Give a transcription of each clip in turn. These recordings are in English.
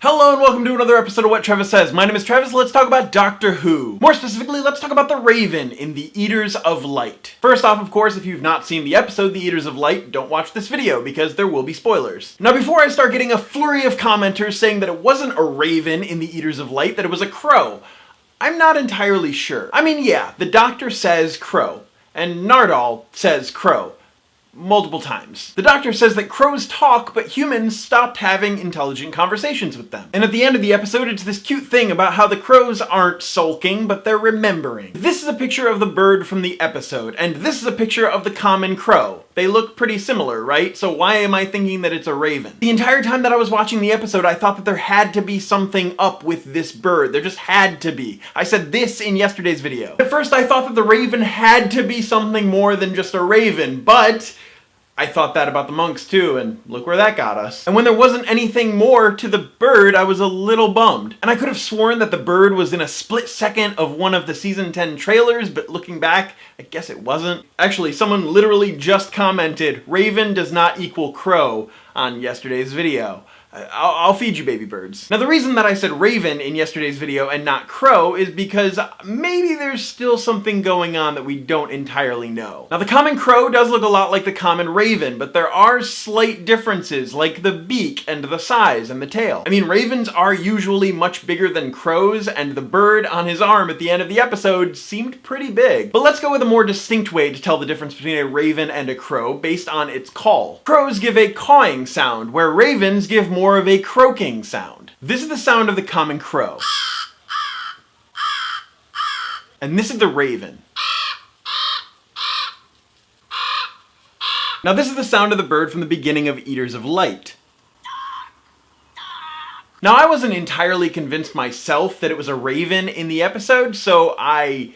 Hello and welcome to another episode of What Travis Says. My name is Travis. Let's talk about Doctor Who. More specifically, let's talk about the Raven in The Eaters of Light. First off, of course, if you've not seen the episode The Eaters of Light, don't watch this video because there will be spoilers. Now, before I start getting a flurry of commenters saying that it wasn't a raven in The Eaters of Light, that it was a crow, I'm not entirely sure. I mean, yeah, the Doctor says crow, and Nardal says crow. Multiple times. The Doctor says that crows talk, but humans stopped having intelligent conversations with them. And at the end of the episode, it's this cute thing about how the crows aren't sulking, but they're remembering. This is a picture of the bird from the episode, and this is a picture of the common crow. They look pretty similar, right? So why am I thinking that it's a raven? The entire time that I was watching the episode, I thought that there had to be something up with this bird. There just had to be. I said this in yesterday's video. At first, I thought that the raven had to be something more than just a raven, but I thought that about the monks too, and look where that got us. And when there wasn't anything more to the bird, I was a little bummed. And I could have sworn that the bird was in a split second of one of the season 10 trailers, but looking back, I guess it wasn't. Actually, someone literally just commented, "Raven does not equal crow," on yesterday's video. I'll feed you, baby birds. Now, the reason that I said raven in yesterday's video and not crow is because maybe there's still something going on that we don't entirely know. Now, the common crow does look a lot like the common raven, but there are slight differences, like the beak and the size and the tail. I mean, ravens are usually much bigger than crows, and the bird on his arm at the end of the episode seemed pretty big. But let's go with a more distinct way to tell the difference between a raven and a crow based on its call. Crows give a cawing sound, where ravens give more of a croaking sound. This is the sound of the common crow. And this is the raven. Now this is the sound of the bird from the beginning of Eaters of Light. Now I wasn't entirely convinced myself that it was a raven in the episode, so I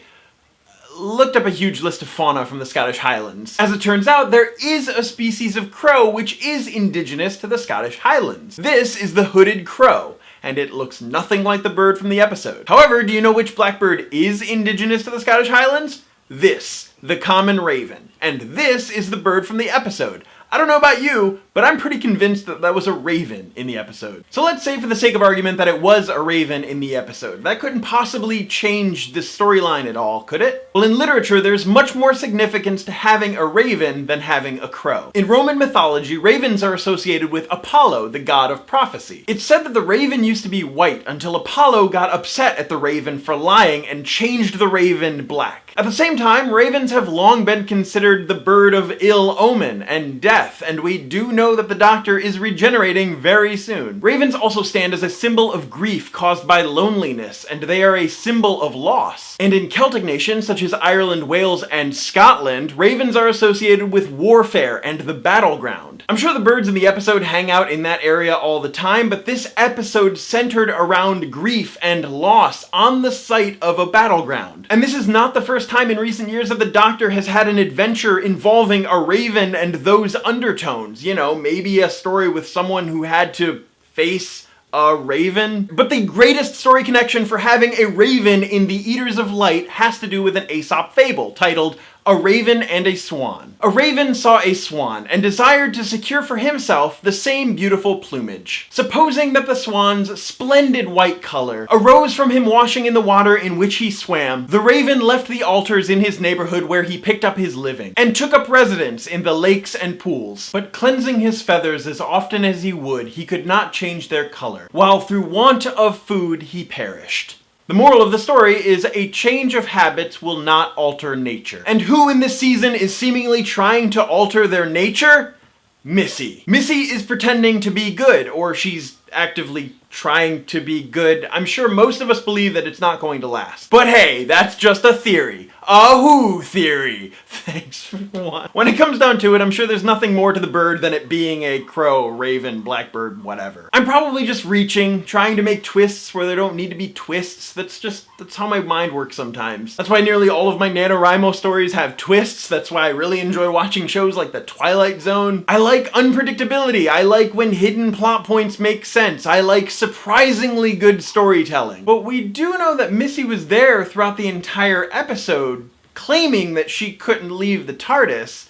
looked up a huge list of fauna from the Scottish Highlands. As it turns out, there is a species of crow which is indigenous to the Scottish Highlands. This is the hooded crow, and it looks nothing like the bird from the episode. However, do you know which blackbird is indigenous to the Scottish Highlands? This, the common raven. And this is the bird from the episode. I don't know about you, but I'm pretty convinced that that was a raven in the episode. So let's say for the sake of argument that it was a raven in the episode. That couldn't possibly change the storyline at all, could it? Well, in literature, there's much more significance to having a raven than having a crow. In Roman mythology, ravens are associated with Apollo, the god of prophecy. It's said that the raven used to be white until Apollo got upset at the raven for lying and changed the raven black. At the same time, ravens have long been considered the bird of ill omen and death, and we do know that the Doctor is regenerating very soon. Ravens also stand as a symbol of grief caused by loneliness, and they are a symbol of loss. And in Celtic nations such as Ireland, Wales, and Scotland, ravens are associated with warfare and the battleground. I'm sure the birds in the episode hang out in that area all the time, but this episode centered around grief and loss on the site of a battleground. And this is not the first time in recent years that the Doctor has had an adventure involving a raven and those undertones. You know, maybe a story with someone who had to face a raven. But the greatest story connection for having a raven in the Eaters of Light has to do with an Aesop Fable titled A Raven and a Swan. A raven saw a swan and desired to secure for himself the same beautiful plumage. Supposing that the swan's splendid white color arose from him washing in the water in which he swam, the raven left the altars in his neighborhood where he picked up his living, and took up residence in the lakes and pools. But cleansing his feathers as often as he would, he could not change their color, while through want of food he perished. The moral of the story is a change of habits will not alter nature. And who in this season is seemingly trying to alter their nature? Missy. Missy is pretending to be good, or she's actively trying to be good. I'm sure most of us believe that it's not going to last. But hey, that's just a theory. A who theory. Thanks for watching. When it comes down to it, I'm sure there's nothing more to the bird than it being a crow, raven, blackbird, whatever. I'm probably just reaching, trying to make twists where there don't need to be twists. That's how my mind works sometimes. That's why nearly all of my NaNoWriMo stories have twists. That's why I really enjoy watching shows like The Twilight Zone. I like unpredictability. I like when hidden plot points make sense. I like surprisingly good storytelling. But we do know that Missy was there throughout the entire episode, claiming that she couldn't leave the TARDIS.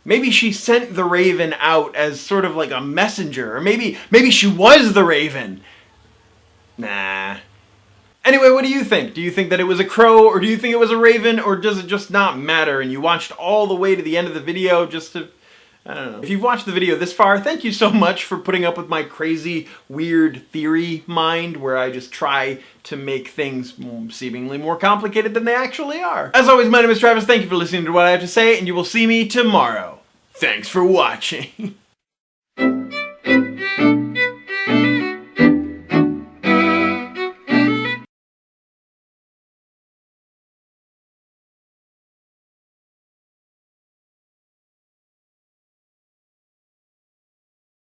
Maybe she sent the Raven out as sort of like a messenger, or maybe she was the Raven. Nah. Anyway, what do you think? Do you think that it was a crow, or do you think it was a raven, or does it just not matter and you watched all the way to the end of the video just to... I don't know. If you've watched the video this far, thank you so much for putting up with my crazy, weird theory mind where I just try to make things seemingly more complicated than they actually are. As always, my name is Travis. Thank you for listening to What I Have to Say, and you will see me tomorrow. Thanks for watching.